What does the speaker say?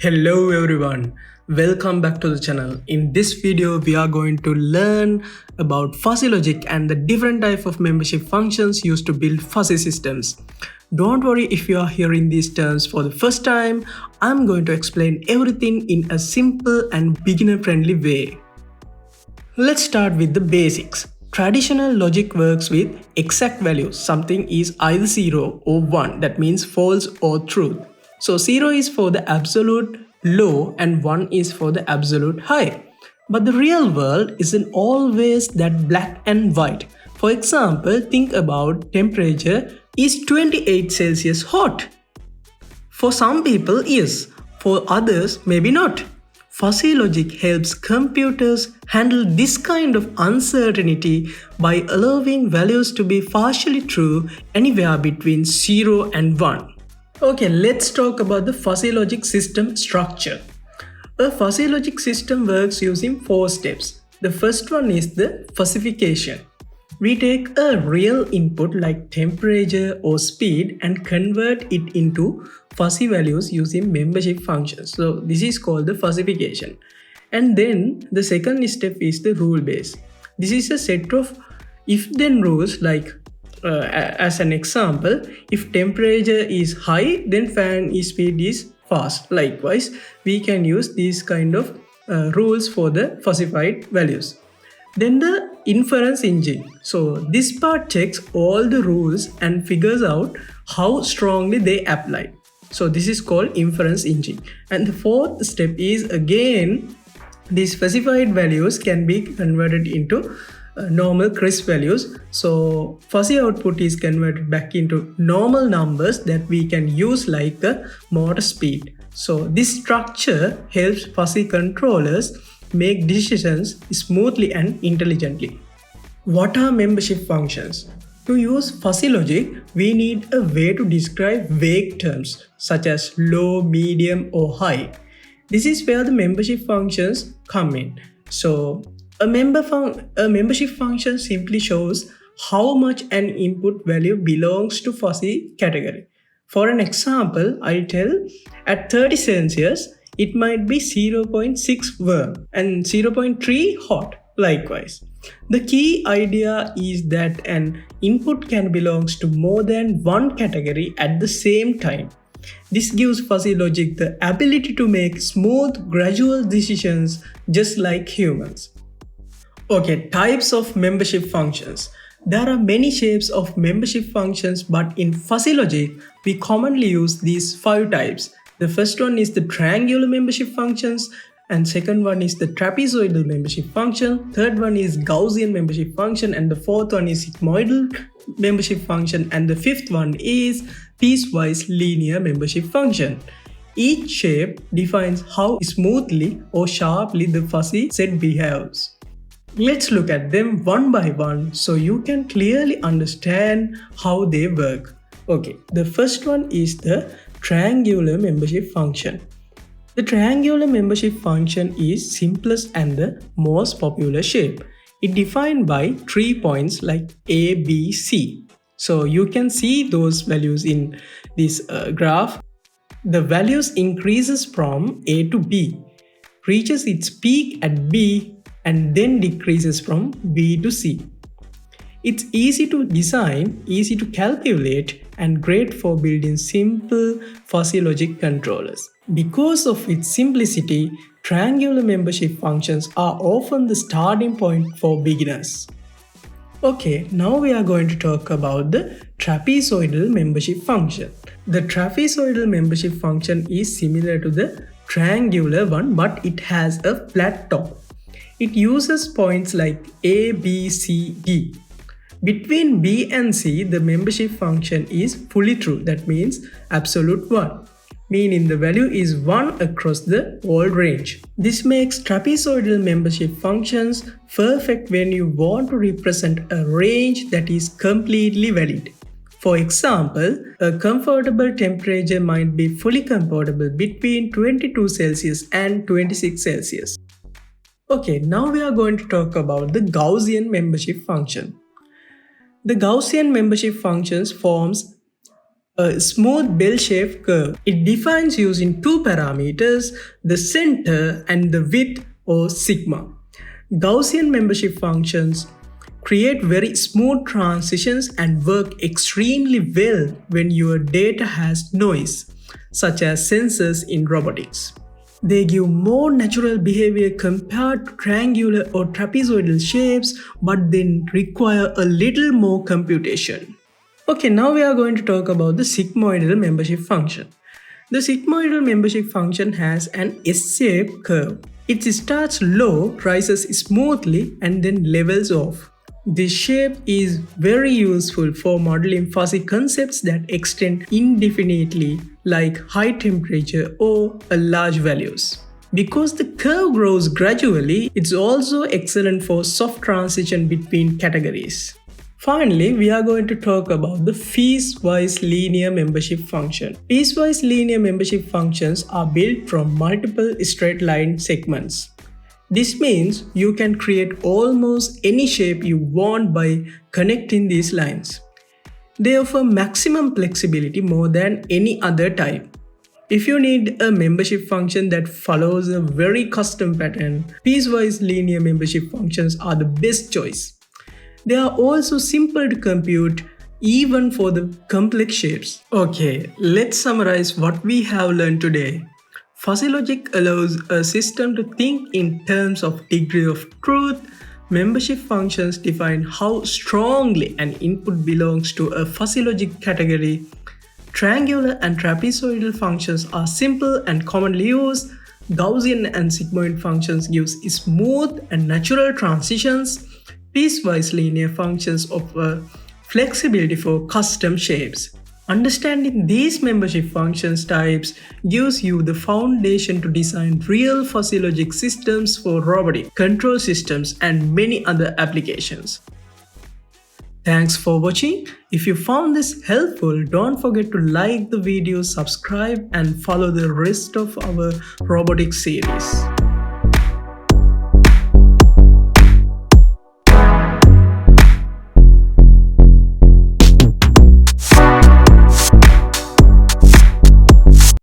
Hello everyone, welcome back to the channel. In this video we are going to learn about fuzzy logic and the different type of membership functions used to build fuzzy systems. Don't worry if you are hearing these terms for the first time, I'm going to explain everything in a simple and beginner friendly way. Let's start with the basics. Traditional logic works with exact values. Something is either 0 or 1, that means false or truth. So 0 is for the absolute low and 1 is for the absolute high. But the real world isn't always that black and white. For example, think about temperature is 28 Celsius hot. For some people, yes. For others, maybe not. Fuzzy logic helps computers handle this kind of uncertainty by allowing values to be partially true anywhere between 0 and 1. Okay, let's talk about the fuzzy logic system structure. A fuzzy logic system works using 4 steps. The first one is the fuzzification. We take a real input like temperature or speed and convert it into fuzzy values using membership functions. So this is called the fuzzification. And then the second step is the rule base. This is a set of if-then rules like as an example, if temperature is high, then fan speed is fast. Likewise, we can use these kind of rules for the fuzzified values. Then the inference engine. So this part checks all the rules and figures out how strongly they apply. So this is called inference engine. And the fourth step is again, these specified values can be converted into normal crisp values. So fuzzy output is converted back into normal numbers that we can use like the motor speed. So this structure helps fuzzy controllers make decisions smoothly and intelligently. What are membership functions? To use fuzzy logic, we need a way to describe vague terms such as low, medium or high. This is where the membership functions come in. So a membership function simply shows how much an input value belongs to fuzzy category. For an example, I'll tell at 30 Celsius, it might be 0.6 warm and 0.3 hot. Likewise, the key idea is that an input can belong to more than one category at the same time. This gives fuzzy logic the ability to make smooth, gradual decisions just like humans. Okay, types of membership functions. There are many shapes of membership functions, but in fuzzy logic, we commonly use these 5 types. The first one is the triangular membership functions, and second one is the trapezoidal membership function, third one is Gaussian membership function, and the fourth one is Sigmoidal membership function, and the fifth one is Piecewise Linear membership function. Each shape defines how smoothly or sharply the fuzzy set behaves. Let's look at them one by one so you can clearly understand how they work. Okay, the first one is the triangular membership function. The triangular membership function is simplest and the most popular shape. It defined by 3 points like A, B, C. So you can see those values in this graph. The values increases from A to B, reaches its peak at B, and then decreases from B to C. It's easy to design, easy to calculate, and great for building simple fuzzy logic controllers. Because of its simplicity, triangular membership functions are often the starting point for beginners. Okay, now we are going to talk about the trapezoidal membership function. The trapezoidal membership function is similar to the triangular one, but it has a flat top. It uses points like A, B, C, D. Between B and C, the membership function is fully true. That means absolute 1, meaning the value is 1 across the whole range. This makes trapezoidal membership functions perfect when you want to represent a range that is completely valid. For example, a comfortable temperature might be fully compatible between 22 Celsius and 26 Celsius. Okay, now we are going to talk about the Gaussian membership function. The Gaussian membership functions forms A smooth bell-shaped curve. It defines using two parameters, the center and the width or sigma. Gaussian membership functions create very smooth transitions and work extremely well when your data has noise, such as sensors in robotics. They give more natural behavior compared to triangular or trapezoidal shapes, but then require a little more computation. Okay, now we are going to talk about the sigmoidal membership function. The sigmoidal membership function has an S-shaped curve. It starts low, rises smoothly, and then levels off. This shape is very useful for modeling fuzzy concepts that extend indefinitely, like high temperature or large values. Because the curve grows gradually, it's also excellent for soft transition between categories. Finally, we are going to talk about the piecewise linear membership function. Piecewise linear membership functions are built from multiple straight line segments. This means you can create almost any shape you want by connecting these lines. They offer maximum flexibility more than any other type. If you need a membership function that follows a very custom pattern, piecewise linear membership functions are the best choice. They are also simple to compute even for the complex shapes. Okay, let's summarize what we have learned today. Fuzzy logic allows a system to think in terms of degree of truth. Membership functions define how strongly an input belongs to a fuzzy logic category. Triangular and trapezoidal functions are simple and commonly used. Gaussian and sigmoid functions give smooth and natural transitions. Piecewise linear functions offer flexibility for custom shapes. Understanding these membership functions types gives you the foundation to design real fuzzy logic systems for robotic control systems and many other applications. Thanks for watching. If you found this helpful, don't forget to like the video, subscribe, and follow the rest of our robotics series.